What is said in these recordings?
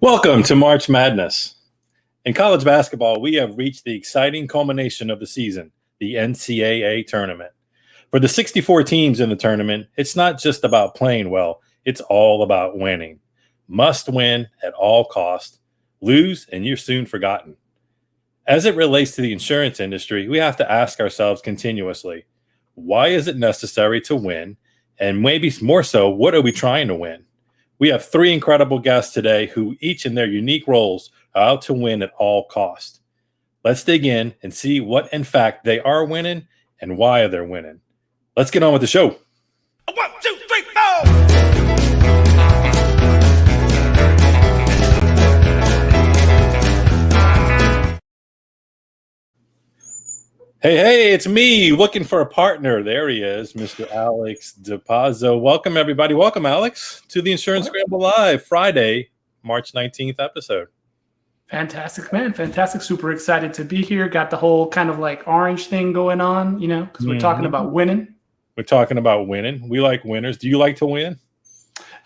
Welcome to March Madness. In college basketball, we have reached the exciting culmination of the season, the NCAA tournament. For the 64 teams in the tournament, it's not just about playing well, it's all about winning. Must win at all costs. Lose and you're soon forgotten. As it relates to the insurance industry, we have to ask ourselves continuously, why is it necessary to win? And maybe more so, what are we trying to win? We have three incredible guests today who each in their unique roles are out to win at all costs. Let's dig in and see what in fact they are winning and why they're winning. Let's get on with the show. 1, 2, 3, 4. Hey, it's me looking for a partner. There he is, Mr. Alex DePazzo. Welcome, everybody. Welcome, Alex, to the Insurance Scramble Live, Friday, March 19th episode. Fantastic, man. Fantastic. Super excited to be here. Got the whole kind of like orange thing going on, because we're talking about winning. We're talking about winning. We like winners. Do you like to win?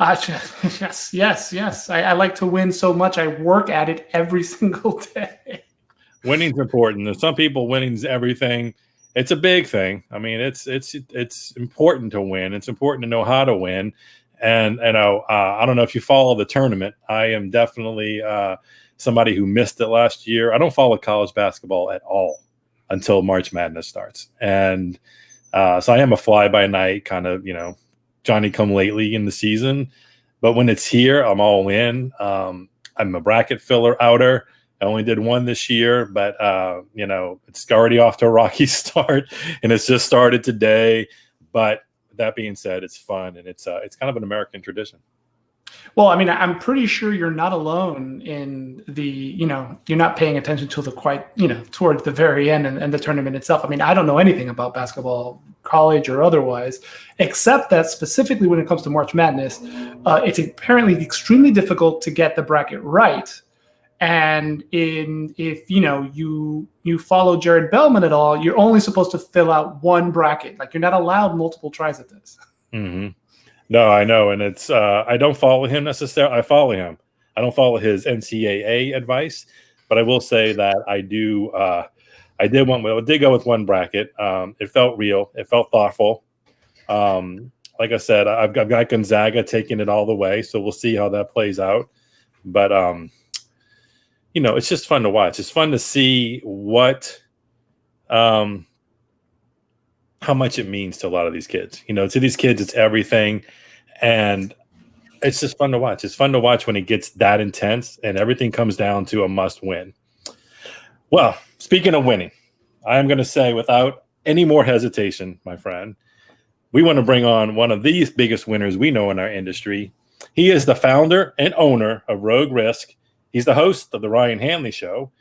Yes. I like to win so much. I work at it every single day. Winning's important. There's some people winning's everything. It's a big thing. I mean, it's important to win. It's important to know how to win. And I don't know if you follow the tournament. I am definitely somebody who missed it last year. I don't follow college basketball at all until March Madness starts. And so I am a fly-by-night kind of, Johnny-come-lately in the season. But when it's here, I'm all in. I'm a bracket filler outer. I only did one this year, but, it's already off to a rocky start, and it's just started today. But that being said, it's fun, and it's kind of an American tradition. Well, I mean, I'm pretty sure you're not alone in the, you're not paying attention to towards the very end and the tournament itself. I mean, I don't know anything about basketball, college or otherwise, except that specifically when it comes to March Madness, it's apparently extremely difficult to get the bracket right. And if you follow Jared Bellman at all, you're only supposed to fill out one bracket. Like, you're not allowed multiple tries at this. Mm-hmm. No, I know, and it's I don't follow him necessarily. I follow him. I don't follow his NCAA advice, but I will say that I do. I did go with one bracket. It felt real. It felt thoughtful. Like I said, I've got Gonzaga taking it all the way, so we'll see how that plays out. But it's just fun to watch. It's fun to see how much it means to a lot of these kids. To these kids, it's everything. And it's just fun to watch. It's fun to watch when it gets that intense and everything comes down to a must win. Well, speaking of winning, I am going to say without any more hesitation, my friend, we want to bring on one of the biggest winners we know in our industry. He is the founder and owner of Rogue Risk. He's the host of the Ryan Hanley Show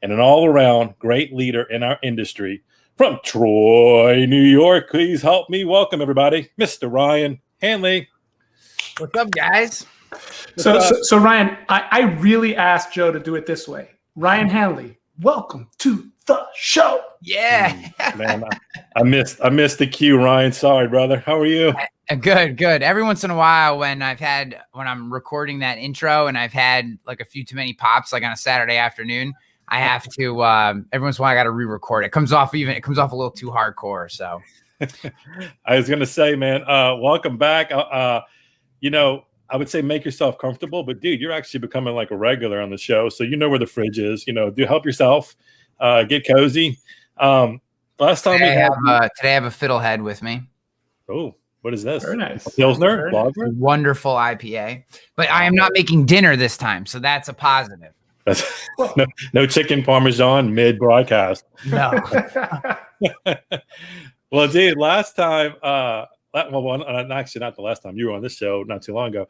and an all-around great leader in our industry from Troy, New York. Please help me welcome, everybody, Mr. Ryan Hanley. What's up, guys? So Ryan, I really asked Joe to do it this way. Ryan Hanley, welcome to the show. Yeah. Man, I missed the cue, Ryan. Sorry, brother. How are you? Good. Every once in a while when I'm recording that intro and I've had like a few too many pops, like on a Saturday afternoon, I have to, every once in a while I got to re-record it. It comes off a little too hardcore. So I was going to say, man, welcome back. I would say make yourself comfortable, but dude, you're actually becoming like a regular on the show. So you know where the fridge is, do help yourself, get cozy. Last time today I have a fiddlehead with me. Oh, what is this? Very nice. A Pilsner? Nice. Wonderful IPA, but I am not making dinner this time. So that's a positive. No chicken Parmesan mid broadcast. No. Well, dude, last time, actually not the last time you were on this show, not too long ago.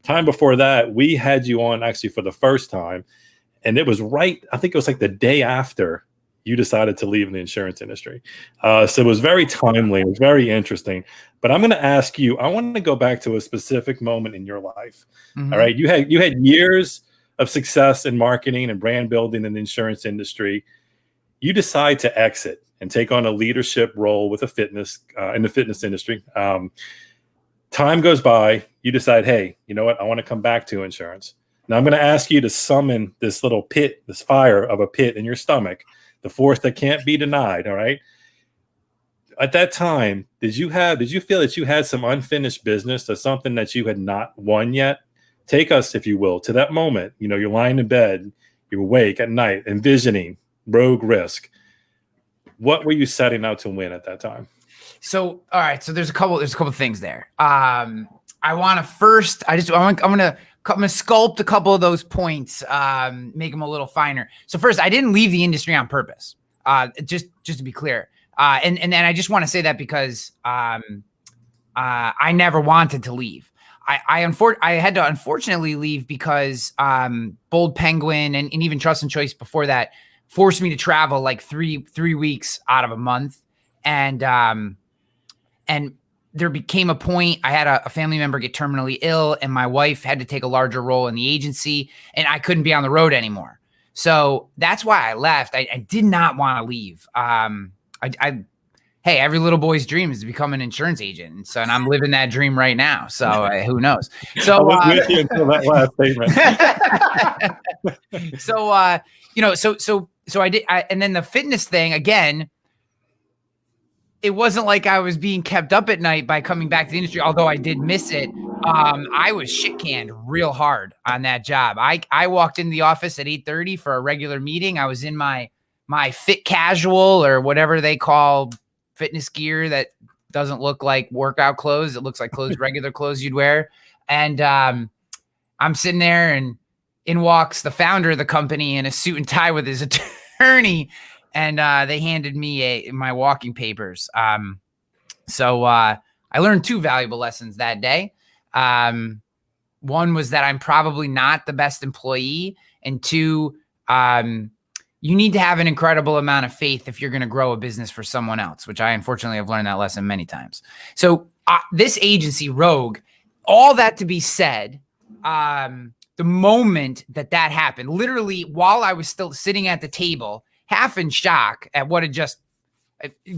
Time before that, we had you on actually for the first time, and it was I think it was like the day after you decided to leave the insurance industry. So it was very timely. It was very interesting. But I'm going to ask you, I want to go back to a specific moment in your life. Mm-hmm. All right. You had years of success in marketing and brand building in the insurance industry. You decide to exit and take on a leadership role with in the fitness industry. Time goes by. You decide, hey, you know what? I want to come back to insurance. Now I'm going to ask you to summon this little pit, this fire of a pit in your stomach, the force that can't be denied. All right. At that time, did you feel that you had some unfinished business or something that you had not won yet? Take us, if you will, to that moment. You know, you're lying in bed, you're awake at night, envisioning Rogue Risk. What were you setting out to win at that time? So, all right. So there's a couple of things there. I'm gonna sculpt a couple of those points, make them a little finer. So first, I didn't leave the industry on purpose. Just to be clear. And then I just want to say that because I never wanted to leave. I had to unfortunately leave because Bold Penguin and even Trust and Choice before that forced me to travel like three weeks out of a month. And there became a point, I had a family member get terminally ill, and my wife had to take a larger role in the agency, and I couldn't be on the road anymore. So that's why I left. I did not want to leave. Hey, every little boy's dream is to become an insurance agent. And I'm living that dream right now. So who knows? So I was with you until that last statement. So I did. And then the fitness thing, again, it wasn't like I was being kept up at night by coming back to the industry, although I did miss it. I was shit canned real hard on that job. I walked into the office at 8:30 for a regular meeting. I was in my fit casual or whatever they call fitness gear that doesn't look like workout clothes. It looks like regular clothes you'd wear. And I'm sitting there, and in walks the founder of the company in a suit and tie with his attorney. And they handed me my walking papers. So I learned two valuable lessons that day. One was that I'm probably not the best employee. And two, you need to have an incredible amount of faith if you're going to grow a business for someone else, which I unfortunately have learned that lesson many times. So this agency, Rogue, all that to be said, the moment that happened, literally while I was still sitting at the table, half in shock at what had just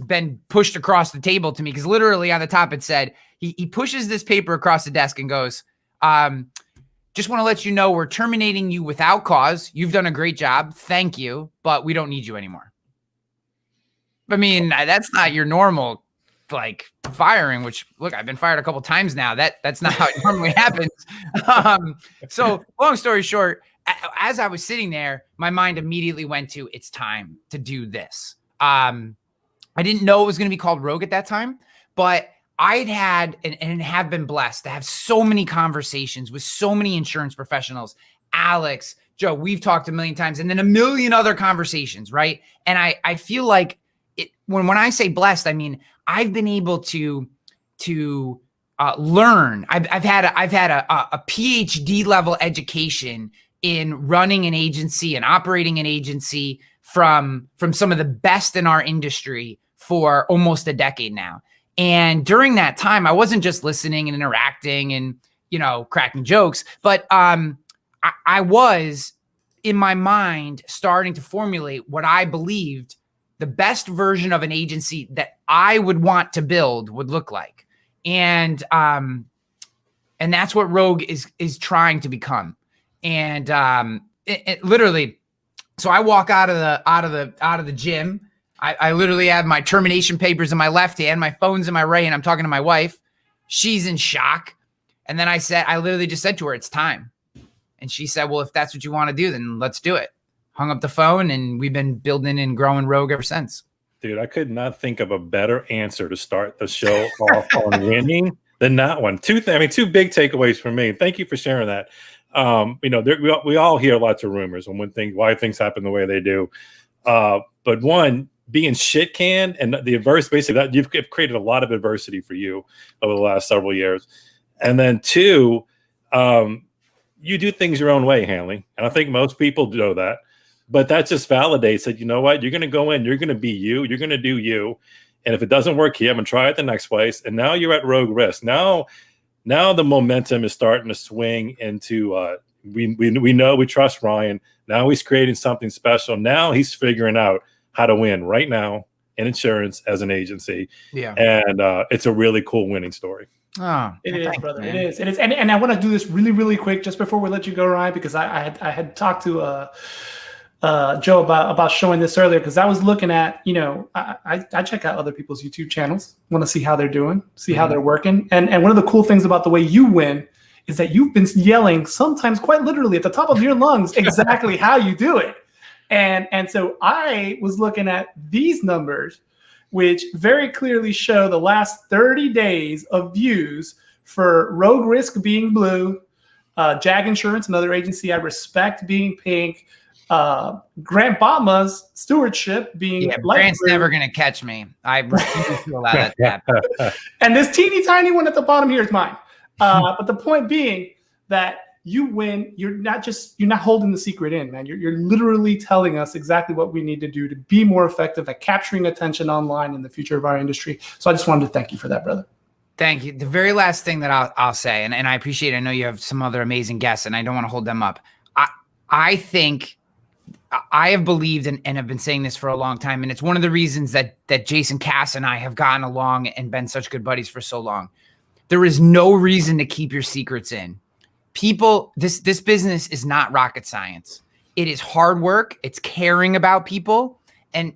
been pushed across the table to me, because literally on the top it said, he pushes this paper across the desk and goes, just want to let you know we're terminating you without cause. You've done a great job. Thank you, but we don't need you anymore. I mean, that's not your normal like firing, which look, I've been fired a couple of times now. That's not how it normally happens. So long story short, as I was sitting there, my mind immediately went to, it's time to do this. I didn't know it was going to be called Rogue at that time, but I'd had and have been blessed to have so many conversations with so many insurance professionals. Alex, Joe, we've talked a million times, and then a million other conversations, right? And I feel like when I say blessed, I mean I've been able to learn. I've had a PhD level education in running an agency and operating an agency from some of the best in our industry for almost a decade now. And during that time, I wasn't just listening and interacting and, cracking jokes, but I was in my mind starting to formulate what I believed the best version of an agency that I would want to build would look like. And that's what Rogue is trying to become. And it literally, so I walk out of the gym. I literally have my termination papers in my left hand, my phone's in my right hand. I'm talking to my wife. She's in shock. And then I literally just said to her, it's time. And she said, well, if that's what you want to do, then let's do it. Hung up the phone, and we've been building and growing Rogue ever since. Dude, I could not think of a better answer to start the show off on winning than that one. Two big takeaways for me. Thank you for sharing that. We all hear lots of rumors on why things happen the way they do. But one, being shit canned and the adverse, basically that you've created a lot of adversity for you over the last several years. And then two, you do things your own way, Hanley. And I think most people know that, but that just validates that, you know what, you're going to go in, you're going to be you, you're going to do you. And if it doesn't work here, I'm going to try it the next place. And now you're at Rogue Risk. Now the momentum is starting to swing into, we trust Ryan. Now he's creating something special. Now he's figuring out how to win right now in insurance as an agency. Yeah. And it's a really cool winning story. Oh, It well, is, thanks, brother. man. It is. It is. And I want to do this really, really quick just before we let you go, Ryan, because I had talked to Joe about showing this earlier, because I was looking at, I check out other people's YouTube channels, want to see how they're doing, see how they're working. And one of the cool things about the way you win is that you've been yelling, sometimes quite literally at the top of your lungs, exactly how you do it. And so I was looking at these numbers, which very clearly show the last 30 days of views for Rogue Risk being blue, Jag Insurance, another agency I respect, being pink, Grant Botma's Stewardship being light Grant's blue. never going to catch me. I refuse to allow that to happen. And this teeny tiny one at the bottom here is mine. But the point being that you win. You're not holding the secret in, man. You're literally telling us exactly what we need to do to be more effective at capturing attention online in the future of our industry. So I just wanted to thank you for that, brother. Thank you. The very last thing that I'll say, and I appreciate it. I know you have some other amazing guests, and I don't want to hold them up. I think I have believed and have been saying this for a long time, and it's one of the reasons that Jason Cass and I have gotten along and been such good buddies for so long. There is no reason to keep your secrets in. People, this business is not rocket science. It is hard work. It's caring about people, and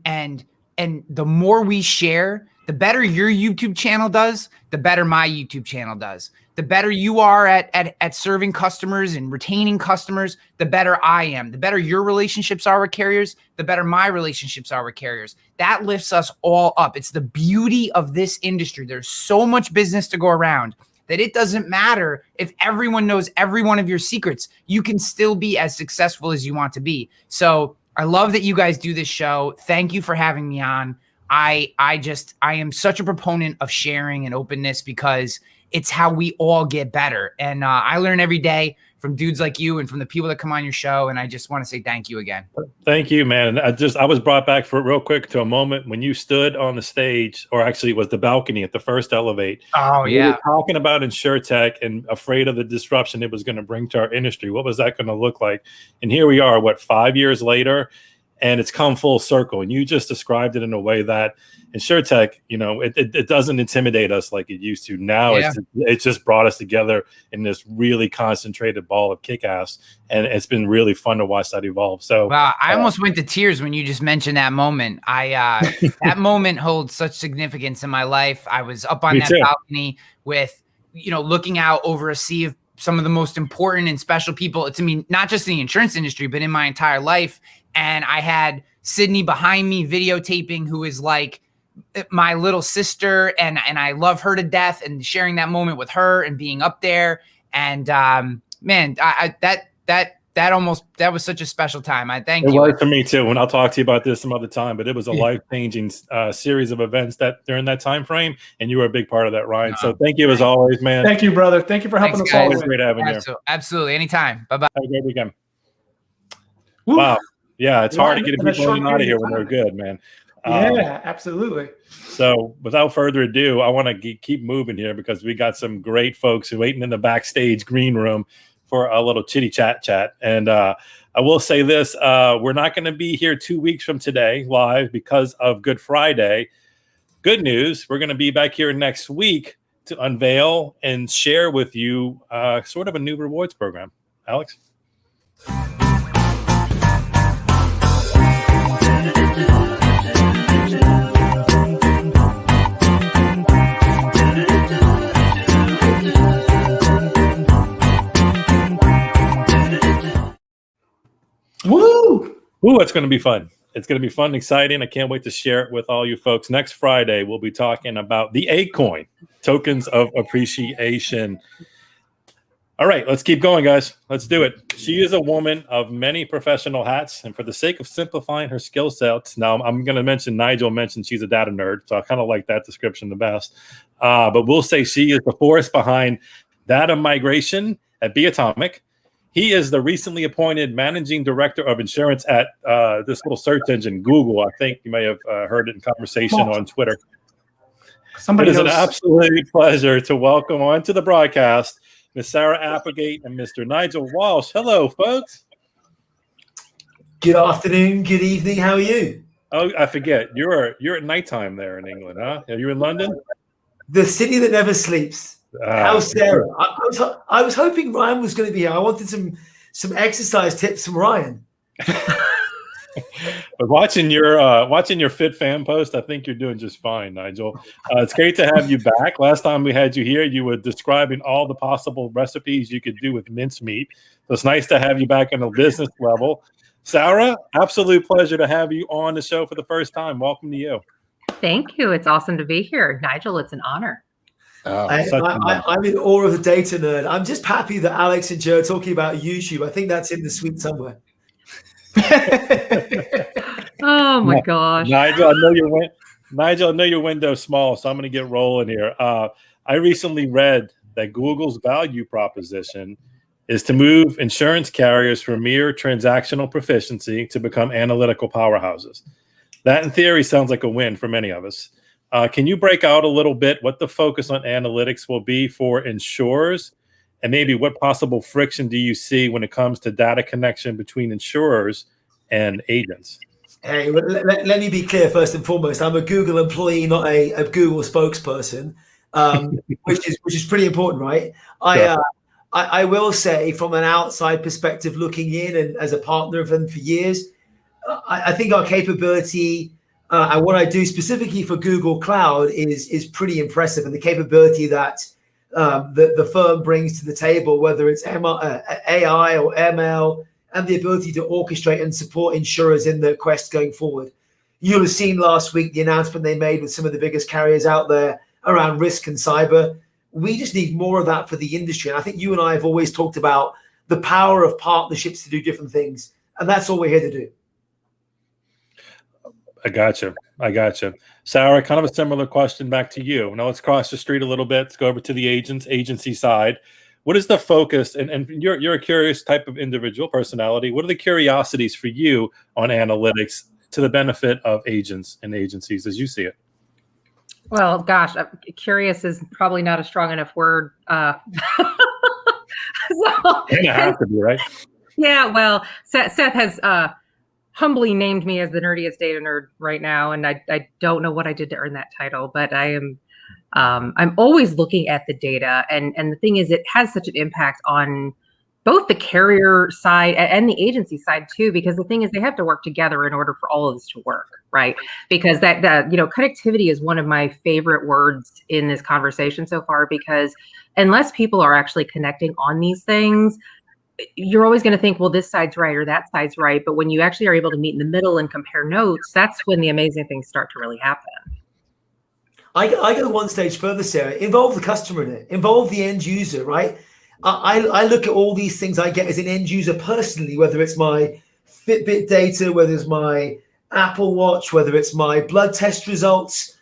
the more we share, the better your YouTube channel does, the better my YouTube channel does. The better you are at serving customers and retaining customers, the better I am. The better your relationships are with carriers, the better my relationships are with carriers. That lifts us all up. It's the beauty of this industry. There's so much business to go around that it doesn't matter if everyone knows every one of your secrets. You can still be as successful as you want to be. So I love that you guys do this show. Thank you for having me on. I am such a proponent of sharing and openness because it's how we all get better. And I learn every day from dudes like you and from the people that come on your show. And I just want to say thank you again. Thank you, man. I was brought back for real quick to a moment when you stood on the stage, or actually it was the balcony at the first Elevate. Oh, we were talking about InsurTech and afraid of the disruption it was going to bring to our industry. What was that going to look like? And here we are, 5 years later, and it's come full circle. And you just described it in a way that InsurTech, it doesn't intimidate us like it used to. Now it's just brought us together in this really concentrated ball of kick-ass, and it's been really fun to watch that evolve. So, wow, I almost went to tears when you just mentioned that moment. That moment holds such significance in my life. I was up on that balcony with, looking out over a sea of some of the most important and special people to me, not just in the insurance industry, but in my entire life. And I had Sydney behind me videotaping, who is like my little sister, and I love her to death, and sharing that moment with her and being up there. And man, that was such a special time. I thank you. It was for me too. And I'll talk to you about this some other time, but it was a life-changing series of events that during that time frame, and you were a big part of that, Ryan. So thank you as always, man. Thank you, brother. Thank you for helping us. Always great having you. Absolutely. Anytime. Bye-bye. Have a great weekend. Woo. Wow. Yeah, it's hard to get people in and out of here when they're good, man. Yeah, absolutely. So without further ado, I want to keep moving here because we got some great folks waiting in the backstage green room for a little chitty chat. And I will say this, we're not going to be here 2 weeks from today live because of Good Friday. Good news, we're going to be back here next week to unveil and share with you sort of a new rewards program. Alex? Woo! Ooh, it's going to be fun. It's going to be fun and exciting. I can't wait to share it with all you folks. Next Friday, we'll be talking about the A-Coin, tokens of appreciation. All right, let's keep going, guys. Let's do it. She is a woman of many professional hats, and for the sake of simplifying her skill sets, now I'm going to mention Nigel mentioned she's a data nerd, so I kind of like that description the best. But we'll say she is the force behind data migration at Atomic. He is the recently appointed managing director of insurance at this little search engine, Google. I think you may have heard it in conversation on Twitter. It is an absolute pleasure to welcome onto the broadcast Ms. Sarah Applegate and Mr. Nigel Walsh. Hello, folks. Good afternoon, good evening. How are you? Oh, I forget. You're at nighttime there in England, huh? Are you in London? The city that never sleeps. How's Sarah? I was hoping Ryan was going to be here. I wanted some exercise tips from Ryan. But watching your Fit Fam post, I think you're doing just fine, Nigel. It's great to have you back. Last time we had you here, you were describing all the possible recipes you could do with mincemeat. So it's nice to have you back on a business level. Sarah, absolute pleasure to have you on the show for the first time. Welcome to you. Thank you. It's awesome to be here. Nigel, it's an honor. I'm in awe of the data nerd. I'm just happy that Alex and Joe are talking about YouTube. I think that's in the suite somewhere. Oh my gosh. Nigel, I know your window's small, so I'm going to get rolling here. I recently read that Google's value proposition is to move insurance carriers from mere transactional proficiency to become analytical powerhouses. That, in theory, sounds like a win for many of us. Can you break out a little bit what the focus on analytics will be for insurers, and maybe what possible friction do you see when it comes to data connection between insurers and agents? Hey, let me be clear first and foremost. I'm a Google employee, not a Google spokesperson, which is pretty important, right? Sure. I will say, from an outside perspective, looking in and as a partner of them for years, I think our capability and what I do specifically for Google Cloud is pretty impressive, and the capability that the firm brings to the table, whether it's AI or ML, and the ability to orchestrate and support insurers in their quest going forward. You'll have seen last week the announcement they made with some of the biggest carriers out there around risk and cyber. We just need more of that for the industry. And I think you and I have always talked about the power of partnerships to do different things. And that's all we're here to do. I gotcha. Sarah, kind of a similar question back to you. Now let's cross the street a little bit. Let's go over to the agency side. What is the focus? And you're a curious type of individual personality. What are the curiosities for you on analytics to the benefit of agents and agencies as you see it? Well, gosh, curious is probably not a strong enough word. So, It has to be, right? Yeah, well, Seth has humbly named me as the nerdiest data nerd right now, and I don't know what I did to earn that title, but I am. I'm always looking at the data, and the thing is, it has such an impact on both the carrier side and the agency side too, because the thing is, they have to work together in order for all of this to work, right? Because that connectivity is one of my favorite words in this conversation so far, because unless people are actually connecting on these things, you're always going to think, well, this side's right or that side's right. But when you actually are able to meet in the middle and compare notes, that's when the amazing things start to really happen. I go one stage further, Sarah. Involve the customer in it. Involve the end user, right? I look at all these things I get as an end user personally, whether it's my Fitbit data, whether it's my Apple Watch, whether it's my blood test results.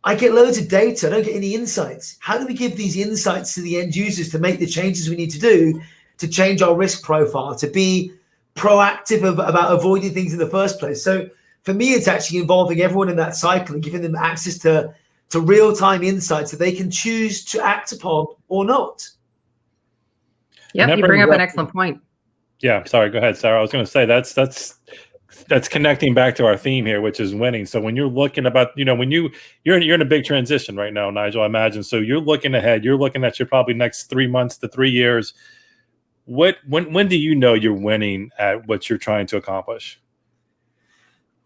I get loads of data. I don't get any insights. How do we give these insights to the end users to make the changes we need to do to change our risk profile, to be proactive about avoiding things in the first place? So for me, it's actually involving everyone in that cycle and giving them access to real-time insights that they can choose to act upon or not. Yep, you bring up an excellent point. Yeah, sorry, go ahead, Sarah. I was going to say that's connecting back to our theme here, which is winning. So when you're looking about, when you're in a big transition right now, Nigel, I imagine. So you're looking ahead. You're looking at your probably next 3 months to 3 years. When do you know you're winning at what you're trying to accomplish?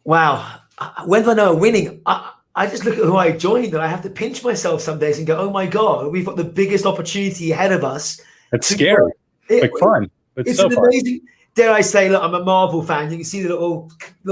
Wow, when do I know I'm winning? I just look at who I joined, and I have to pinch myself some days and go, "Oh my God, we've got the biggest opportunity ahead of us." It's scary, but fun. It's so an amazing. Dare I say, look, I'm a Marvel fan. You can see the little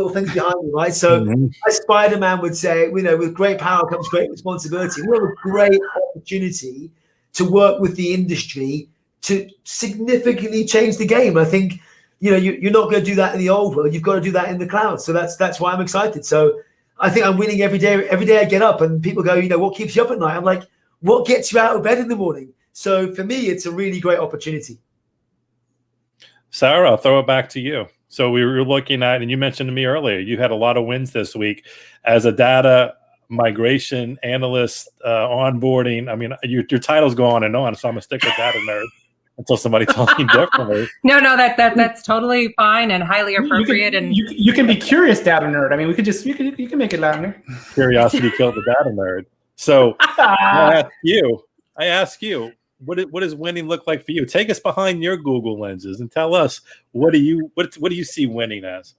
things behind me, right? So, as Spider-Man would say, with great power comes great responsibility. We have a great opportunity to work with the industry to significantly change the game. I think, you're not going to do that in the old world. You've got to do that in the cloud. So that's why I'm excited. So I think I'm winning every day. Every day I get up and people go, what keeps you up at night? I'm like, what gets you out of bed in the morning? So for me, it's a really great opportunity. Sarah, I'll throw it back to you. So we were looking at, and you mentioned to me earlier, you had a lot of wins this week as a data migration analyst, onboarding. I mean, your titles go on and on, so I'm a stick with data nerd until somebody tells me differently. No, that's totally fine and highly appropriate. You can be curious data nerd. I mean, you can make it louder. Curiosity killed the data nerd. So I ask you, I ask you, what does winning look like for you? Take us behind your Google lenses and tell us what do you see winning as?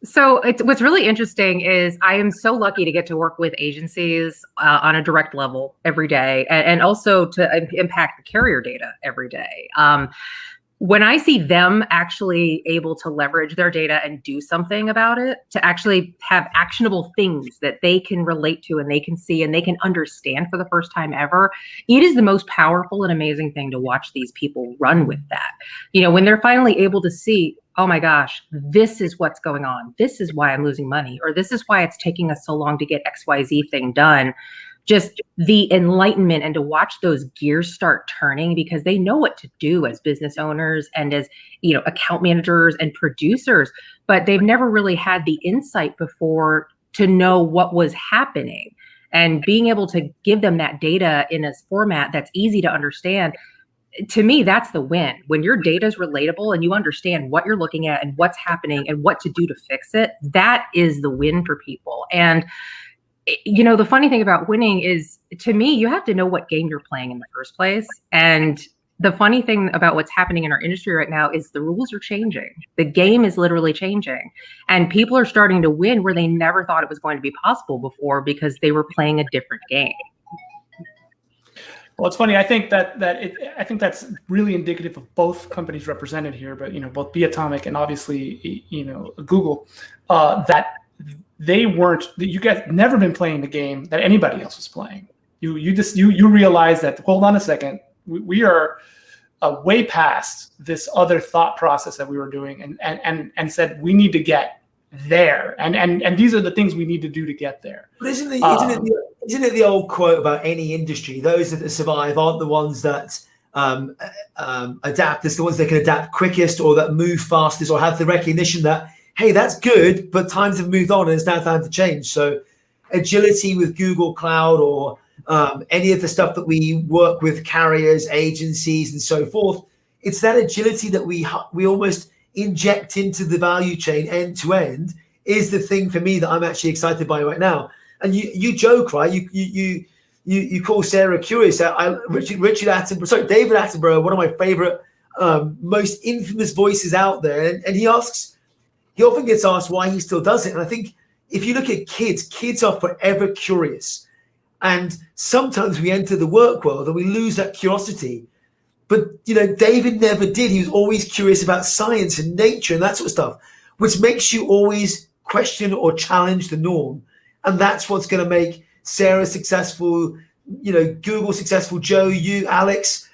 So what's really interesting is I am so lucky to get to work with agencies on a direct level every day, and also to impact the carrier data every day. When I see them actually able to leverage their data and do something about it, to actually have actionable things that they can relate to and they can see and they can understand for the first time ever, it is the most powerful and amazing thing to watch these people run with that. When they're finally able to see, oh my gosh, this is what's going on. This is why I'm losing money, or this is why it's taking us so long to get XYZ thing done. Just the enlightenment and to watch those gears start turning, because they know what to do as business owners and as, account managers and producers, but they've never really had the insight before to know what was happening. And being able to give them that data in a format that's easy to understand, to me, that's the win. When your data is relatable and you understand what you're looking at and what's happening and what to do to fix it, that is the win for people. And the funny thing about winning is, to me, you have to know what game you're playing in the first place. And the funny thing about what's happening in our industry right now is the rules are changing. The game is literally changing. And people are starting to win where they never thought it was going to be possible before, because they were playing a different game. Well, it's funny. I think that's really indicative of both companies represented here, but both Beatomic and obviously Google, that you guys never been playing the game that anybody else was playing. You realize that, hold on a second, we are way past this other thought process that we were doing, and said we need to get there, and these are the things we need to do to get there. But isn't it the old quote about any industry? Those that survive aren't the ones that adapt. It's the ones that can adapt quickest, or that move fastest, or have the recognition that, hey, that's good, but times have moved on and it's now time to change. So agility with Google Cloud, or any of the stuff that we work with carriers, agencies, and so forth, it's that agility that we almost inject into the value chain end to end is the thing for me that I'm actually excited by right now. And you joke, right? You call Sarah curious. David Attenborough, one of my favorite, most infamous voices out there, and he often gets asked why he still does it. And I think if you look at kids are forever curious. And sometimes we enter the work world and we lose that curiosity. But, David never did. He was always curious about science and nature and that sort of stuff, which makes you always question or challenge the norm. And that's what's going to make Sarah successful, Google successful, Joe, you, Alex,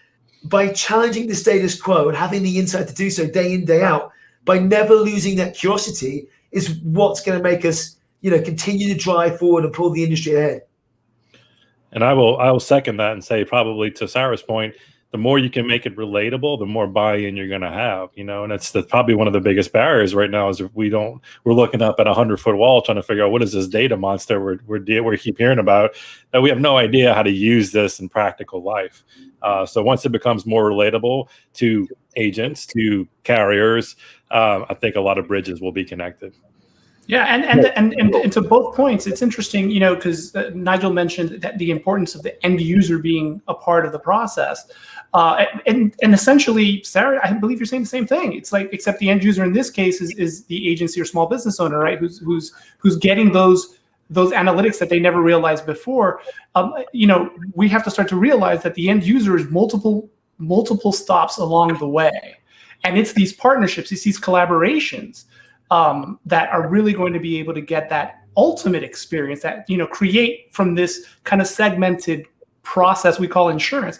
by challenging the status quo and having the insight to do so day in, day out, by never losing that curiosity, is what's going to make us, continue to drive forward and pull the industry ahead. And I will second that and say, probably to Sarah's point, the more you can make it relatable, the more buy-in you're going to have, and that's probably one of the biggest barriers right now, is if we're looking up at 100-foot wall trying to figure out what is this data monster we keep hearing about, that we have no idea how to use this in practical life. So once it becomes more relatable to agents, to carriers, I think a lot of bridges will be connected. Yeah, and to both points, it's interesting, because Nigel mentioned that the importance of the end user being a part of the process, and essentially, Sarah, I believe you're saying the same thing. It's like, except the end user in this case is the agency or small business owner, right? Who's getting those analytics that they never realized before. We have to start to realize that the end user is multiple stops along the way, and it's these partnerships, it's these collaborations that are really going to be able to get that ultimate experience that, create from this kind of segmented process we call insurance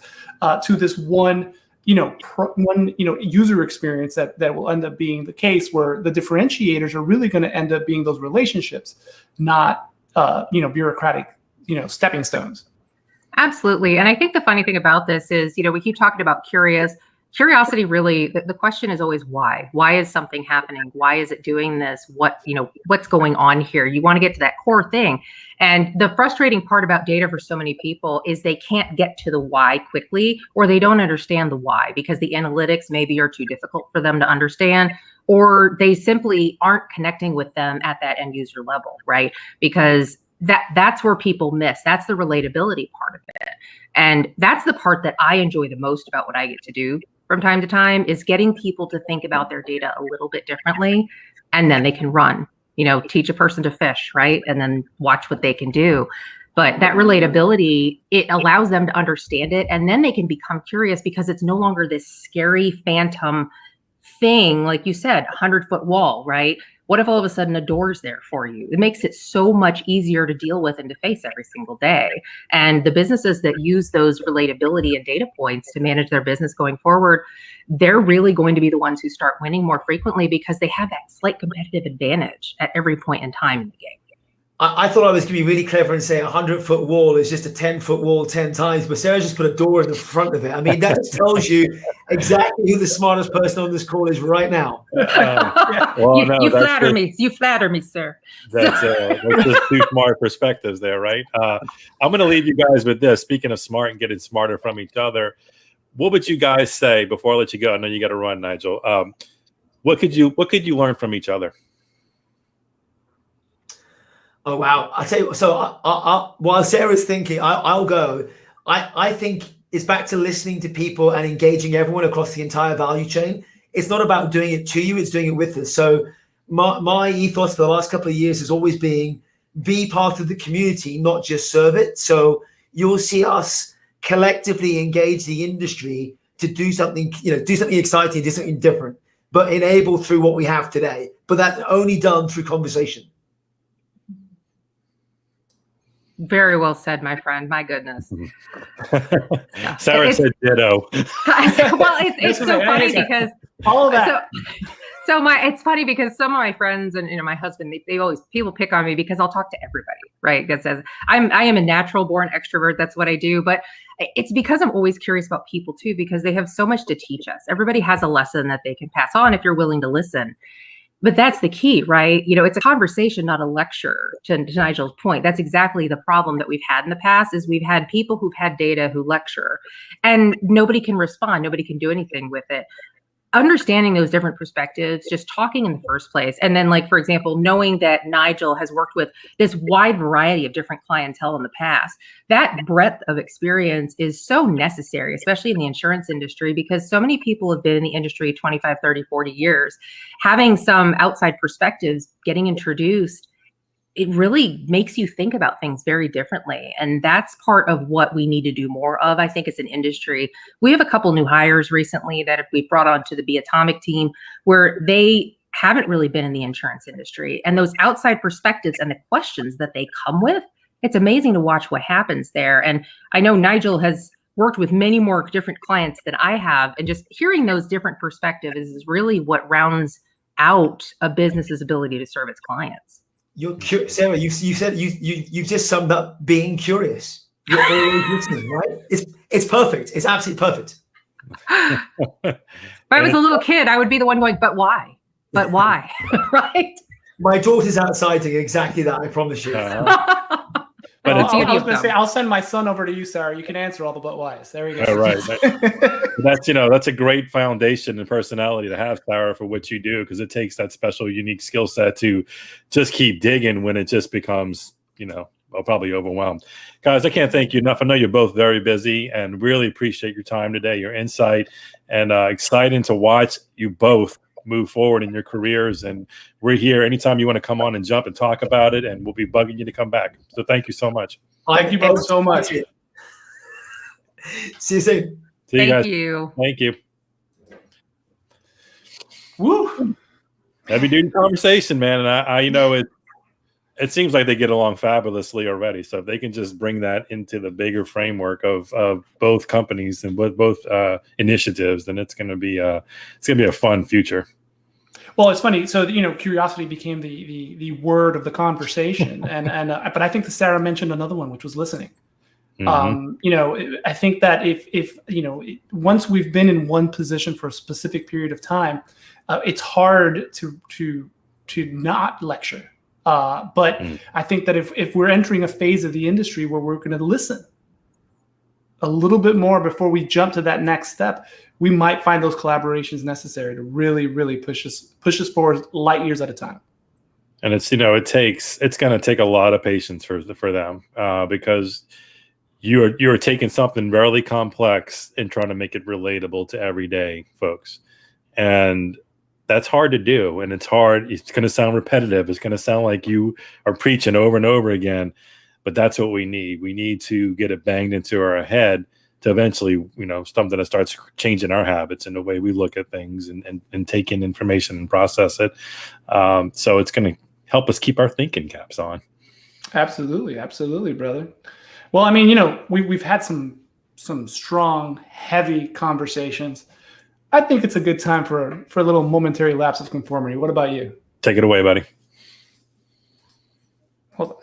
to this one user experience that will end up being the case, where the differentiators are really going to end up being those relationships, not bureaucratic stepping stones. Absolutely. And I think the funny thing about this is, we keep talking about curiosity. Really, the question is always why. Why is something happening? Why is it doing this? What's going on here? You want to get to that core thing. And the frustrating part about data for so many people is they can't get to the why quickly, or they don't understand the why because the analytics maybe are too difficult for them to understand, or they simply aren't connecting with them at that end user level, right? Because that's where people miss. That's the relatability part of it. And that's the part that I enjoy the most about what I get to do from time to time, is getting people to think about their data a little bit differently, and then they can run, teach a person to fish, right? And then watch what they can do. But that relatability, it allows them to understand it, and then they can become curious, because it's no longer this scary phantom thing, like you said, 100-foot wall, right? What if all of a sudden a door's there for you? It makes it so much easier to deal with and to face every single day. And the businesses that use those relatability and data points to manage their business going forward, they're really going to be the ones who start winning more frequently, because they have that slight competitive advantage at every point in time in the game. I thought I was going to be really clever and say a 100-foot wall is just a 10-foot wall 10 times, but Sarah just put a door in the front of it. I mean, that tells you exactly who the smartest person on this call is right now. You flatter me. You flatter me, sir. That's just two smart perspectives there, right? I'm going to leave you guys with this. Speaking of smart and getting smarter from each other, what would you guys say before I let you go? I know you got to run, Nigel. What could you learn from each other? Oh, wow. I'll tell you, so while Sarah's thinking, I'll go. I think it's back to listening to people and engaging everyone across the entire value chain. It's not about doing it to you, it's doing it with us. So my ethos for the last couple of years has always been be part of the community, not just serve it. So you'll see us collectively engage the industry to do something, do something exciting, do something different, but enabled through what we have today. But that's only done through conversation. Very well said, my friend. My goodness. Sarah said ditto. Well, it's so funny because all of that. It's funny because some of my friends and my husband, they always, people pick on me because I'll talk to everybody, right? That says I am a natural born extrovert. That's what I do. But it's because I'm always curious about people too, because they have so much to teach us. Everybody has a lesson that they can pass on if you're willing to listen. But that's the key, right? It's a conversation, not a lecture, to Nigel's point. That's exactly the problem that we've had in the past, is we've had people who've had data who lecture, and nobody can respond. Nobody can do anything with it. Understanding those different perspectives, just talking in the first place. And then, like, for example, knowing that Nigel has worked with this wide variety of different clientele in the past, that breadth of experience is so necessary, especially in the insurance industry, because so many people have been in the industry 25, 30, 40 years. Having some outside perspectives, getting introduced, it really makes you think about things very differently. And that's part of what we need to do more of, I think, as an industry. We have a couple new hires recently that we brought onto the Be Atomic team, where they haven't really been in the insurance industry. And those outside perspectives and the questions that they come with, it's amazing to watch what happens there. And I know Nigel has worked with many more different clients than I have. And just hearing those different perspectives is really what rounds out a business's ability to serve its clients. Sarah, you said you just summed up being curious. You're always listening, right? It's perfect. It's absolutely perfect. If I was a little kid, I would be the one going, but why? But why? Right? My daughter's outside doing exactly that, I promise you. But I was going to say, I'll send my son over to you, Sarah. You can answer all the but whys. There we go. All right. That's a great foundation and personality to have, Sarah, for what you do, because it takes that special, unique skill set to just keep digging when it just becomes, probably overwhelmed. Guys, I can't thank you enough. I know you're both very busy, and really appreciate your time today, your insight, and exciting to watch you both move forward in your careers. And we're here anytime you want to come on and jump and talk about it, and we'll be bugging you to come back. So thank you so much. Thank you both so much. See you soon. See you guys. Thank you. Thank you. Woo. Heavy duty conversation, man. And I it seems like they get along fabulously already. So if they can just bring that into the bigger framework of both companies and both initiatives, then it's going to be a fun future. Well, it's funny. So curiosity became the word of the conversation, but I think that Sarah mentioned another one, which was listening. Mm-hmm. I think that if once we've been in one position for a specific period of time, it's hard to not lecture. But I think that if we're entering a phase of the industry where we're going to listen a little bit more before we jump to that next step, we might find those collaborations necessary to really, really push us forward light years at a time. And it's it's going to take a lot of patience for them because you're taking something really complex and trying to make it relatable to everyday folks, and that's hard to do. And it's hard. It's going to sound repetitive. It's going to sound like you are preaching over and over again, but that's what we need. We need to get it banged into our head to eventually, something that starts changing our habits and the way we look at things and take in information and process it. So it's going to help us keep our thinking caps on. Absolutely, brother. Well, I mean, we've had some strong, heavy conversations. I think it's a good time for a little momentary lapse of conformity. What about you? Take it away, buddy. Hold on.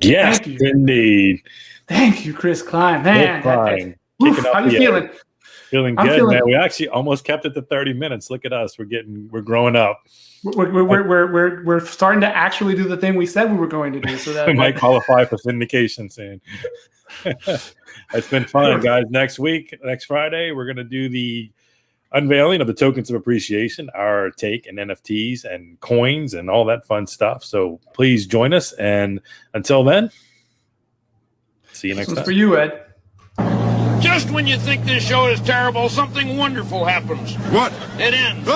Yes, indeed. Thank you, Chris Klein. Man, how you feeling? Feeling good, man. We actually almost kept it to 30 minutes. Look at us. We're growing up. We're starting to actually do the thing we said we were going to do. So that we might qualify for syndication soon. It's been fun, guys. Next Friday, we're going to do the unveiling of the tokens of appreciation, our take and NFTs and coins and all that fun stuff. So please join us. And until then, see you next time. For you, Ed. Just when you think this show is terrible, something wonderful happens. What? It ends.